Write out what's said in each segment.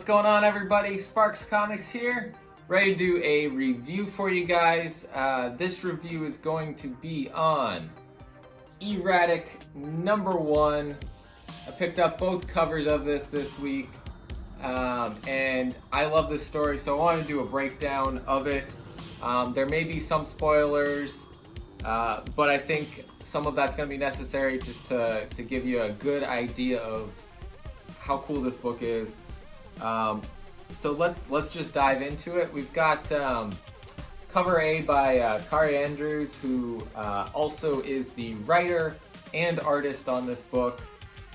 going on, everybody? Sparks Comics here, ready to do a review for you guys. This review is going to be on E-Ratic #1. I picked up both covers of this week, and I love this story, so I wanted to do a breakdown of it. There may be some spoilers, but I think some of that's going to be necessary just to give you a good idea of how cool this book is. So let's just dive into it. We've got cover A by Kaare, who also is the writer and artist on this book,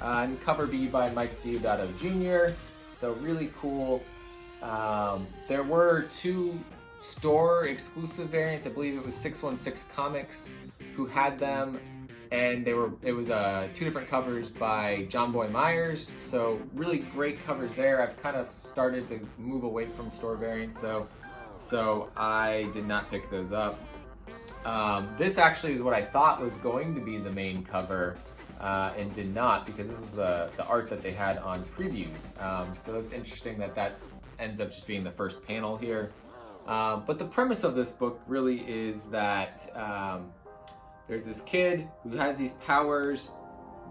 and cover B by Mike Deodato Jr. So really cool. There were two store exclusive variants. I believe it was 616 Comics who had them, and it was two different covers by John Boy Myers. So really great covers there. I've kind of started to move away from store variants though, so I did not pick those up. This actually is what I thought was going to be the main cover, and did not, because this was the art that they had on previews. So it's interesting that ends up just being the first panel here. But the premise of this book really is that there's this kid who has these powers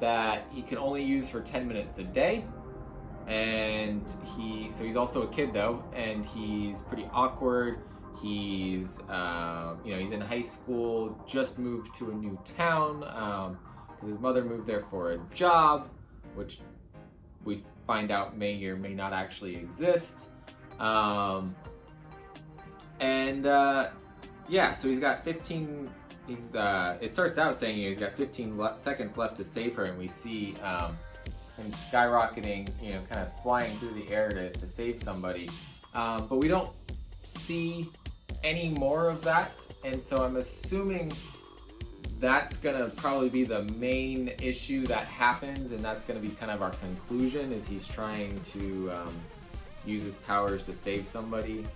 that he can only use for 10 minutes a day. And he's also a kid though, and he's pretty awkward. He's he's in high school, just moved to a new town, because his mother moved there for a job, which we find out may or may not actually exist. So he's got 15. It starts out saying he's got 15 seconds left to save her, and we see him skyrocketing, kind of flying through the air to save somebody. But we don't see any more of that, and so I'm assuming that's gonna probably be the main issue that happens, and that's gonna be kind of our conclusion, is he's trying to use his powers to save somebody.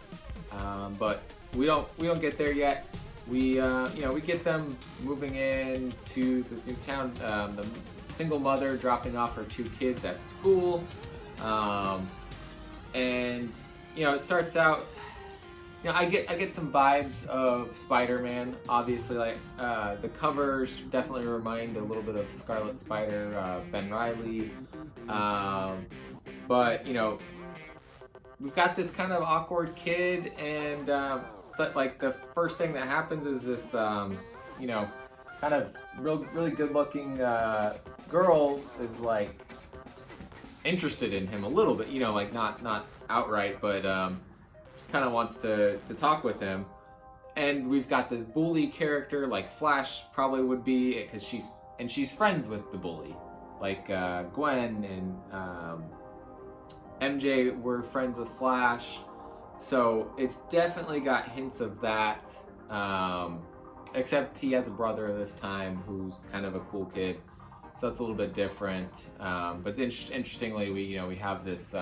But we don't get there yet. We get them moving in to this new town. The single mother dropping off her two kids at school, and it starts out. I get some vibes of Spider-Man. Obviously, like the covers definitely remind a little bit of Scarlet Spider, Ben Reilly, but we've got this kind of awkward kid, and like the first thing that happens is this, kind of really good-looking girl is like interested in him a little bit, like not outright, but kind of wants to talk with him. And we've got this bully character, like Flash probably would be, because she's friends with the bully, like Gwen and MJ were friends with Flash, so it's definitely got hints of that, except he has a brother this time who's kind of a cool kid, so it's a little bit different. But interestingly, we have this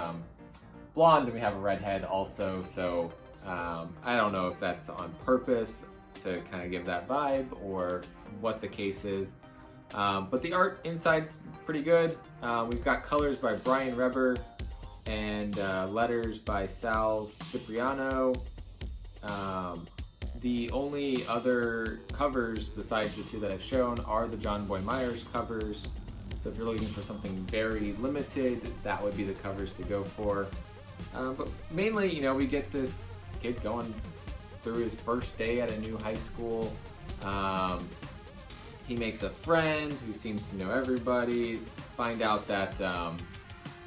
blonde, and we have a redhead also, so I don't know if that's on purpose to kind of give that vibe or what the case is, but the art inside's pretty good. We've got colors by Brian Reber and letters by Sal Cipriano. The only other covers besides the two that I've shown are the John Boy Myers covers, so if you're looking for something very limited, that would be the covers to go for. But mainly, we get this kid going through his first day at a new high school. He makes a friend who seems to know everybody, find out that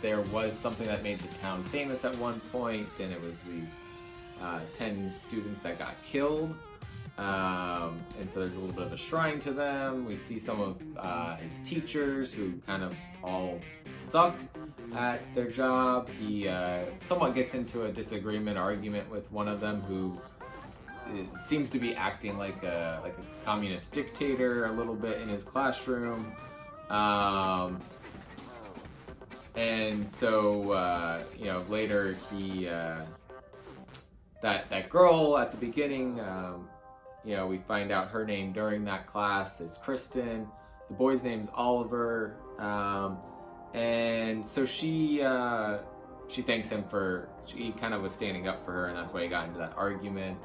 there was something that made the town famous at one point, and it was these 10 students that got killed, and so there's a little bit of a shrine to them. We see some of his teachers who kind of all suck at their job. He somewhat gets into a disagreement, argument with one of them who seems to be acting like a communist dictator a little bit in his classroom. And so, later he, that girl at the beginning, we find out her name during that class is Kristen. The boy's name's Oliver. And so she she thanks him for, he kind of was standing up for her, and that's why he got into that argument.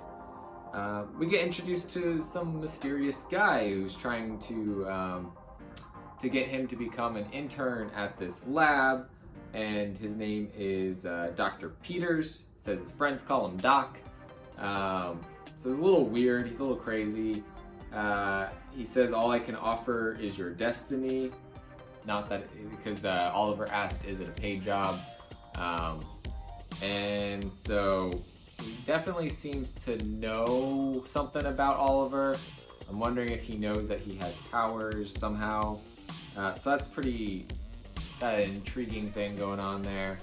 We get introduced to some mysterious guy who's trying to get him to become an intern at this lab, and his name is Dr. Peters. Says his friends call him Doc. So it's a little weird, he's a little crazy. He says, all I can offer is your destiny. Not that, because Oliver asked, is it a paid job? And so he definitely seems to know something about Oliver. I'm wondering if he knows that he has powers somehow. So that's pretty an intriguing thing going on there.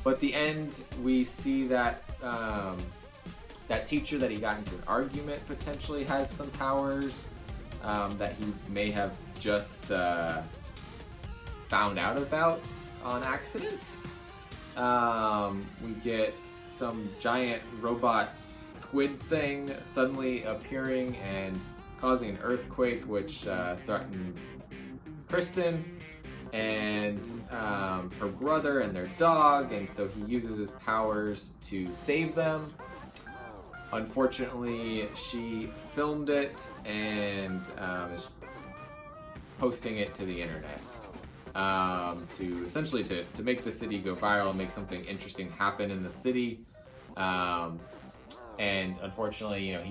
But at the end, we see that that teacher that he got into an argument potentially has some powers that he may have just found out about on accident. We get some giant robot squid thing suddenly appearing and causing an earthquake, which threatens Kristen and her brother and their dog, and so he uses his powers to save them. Unfortunately, she filmed it and is posting it to the internet to essentially to make the city go viral and make something interesting happen in the city. And unfortunately, you know,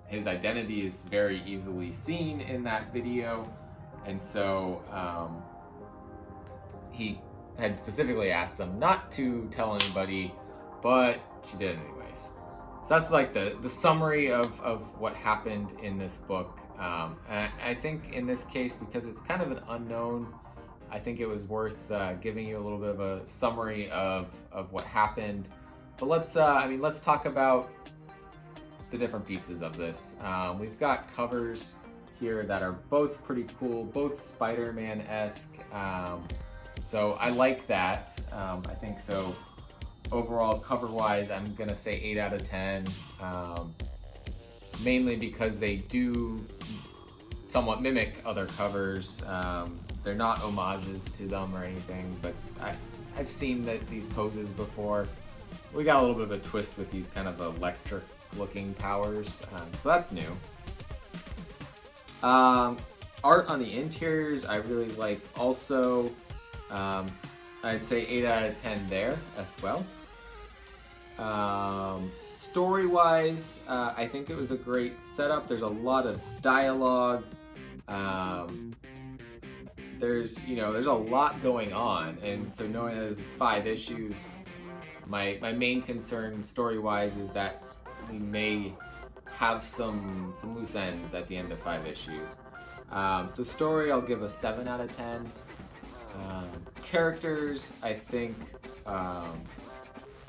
his identity is very easily seen in that video, and so he had specifically asked them not to tell anybody, but she did anyways. So that's like the summary of what happened in this book. And I think in this case, because it's kind of an unknown, I think it was worth giving you a little bit of a summary of what happened. But let's talk about the different pieces of this. We've got covers here that are both pretty cool, both Spider-Man-esque. So I like that. I think so. Overall, cover-wise, I'm gonna say 8 out of 10. Mainly because they do somewhat mimic other covers. They're not homages to them or anything, but I've seen these poses before. We got a little bit of a twist with these kind of electric-looking powers, so that's new. Art on the interiors, I really like also. I'd say 8 out of 10 there as well. Story-wise, I think it was a great setup. There's a lot of dialogue. There's a lot going on, and so knowing that there's 5 issues, my main concern story-wise is that we may have some loose ends at the end of 5 issues. So story, I'll give a 7 out of 10. Characters, I think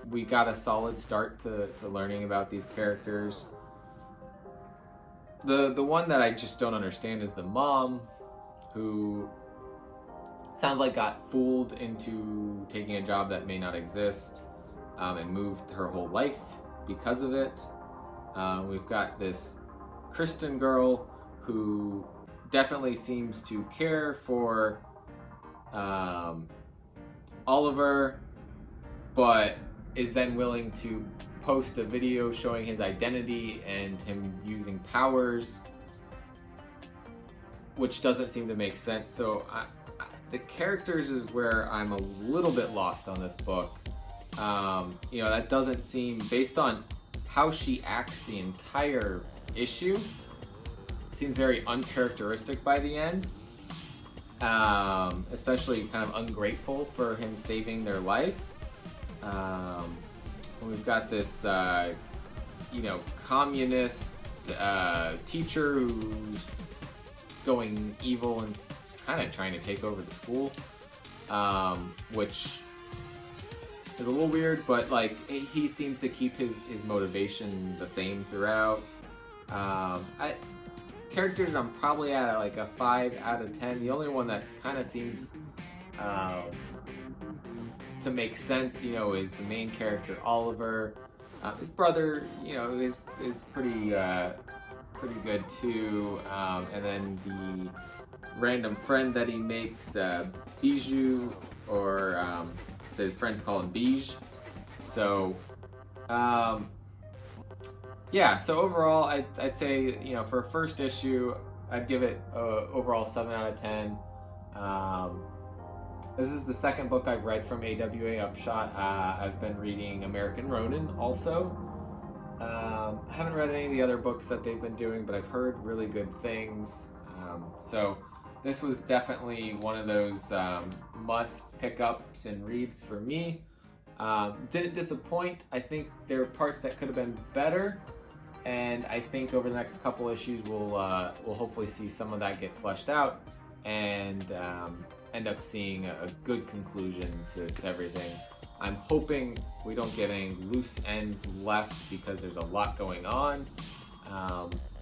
we got a solid start to learning about these characters. The one that I just don't understand is the mom, who sounds like got fooled into taking a job that may not exist, and moved her whole life because of it. We've got this Kristen girl who definitely seems to care for Oliver, but is then willing to post a video showing his identity and him using powers, which doesn't seem to make sense. So the characters is where I'm a little bit lost on this book. That doesn't seem, based on how she acts the entire issue, seems very uncharacteristic by the end. Especially kind of ungrateful for him saving their life. We've got this, communist teacher who's going evil and kind of trying to take over the school, which is a little weird, but like he seems to keep his motivation the same throughout. Characters, I'm probably at like a 5 out of 10. The only one that kind of seems to make sense, is the main character, Oliver. His brother, is pretty good too. And then the random friend that he makes, Bijou, or so his friends call him Beige. So, yeah. So overall, I'd say, you know, for a first issue, I'd give it overall 7 out of 10. This is the second book I've read from AWA Upshot. I've been reading American Ronin also. I haven't read any of the other books that they've been doing, but I've heard really good things. So this was definitely one of those must pick ups and reads for me. Didn't disappoint. I think there are parts that could have been better, and I think over the next couple issues we'll hopefully see some of that get fleshed out and end up seeing a good conclusion to everything. I'm hoping we don't get any loose ends left because there's a lot going on,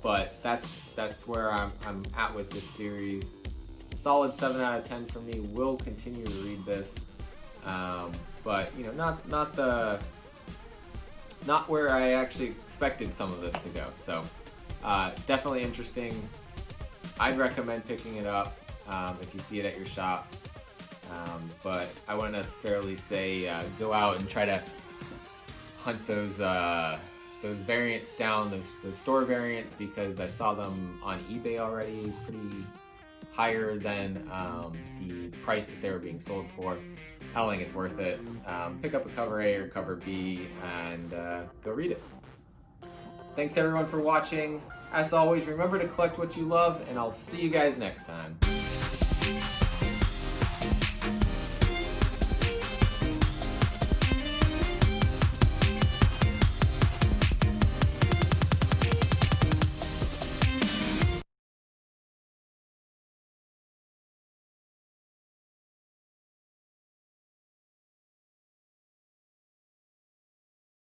but that's where I'm at with this series. Solid 7 out of 10 for me. Will continue to read this, but you know, not where I actually expected some of this to go. So definitely interesting. I'd recommend picking it up if you see it at your shop. But I wouldn't necessarily say go out and try to hunt those variants down, those store variants, because I saw them on eBay already, pretty higher than the price that they were being sold for. I don't think it's worth it. Pick up a cover A or cover B and go read it. Thanks everyone for watching. As always, remember to collect what you love, and I'll see you guys next time.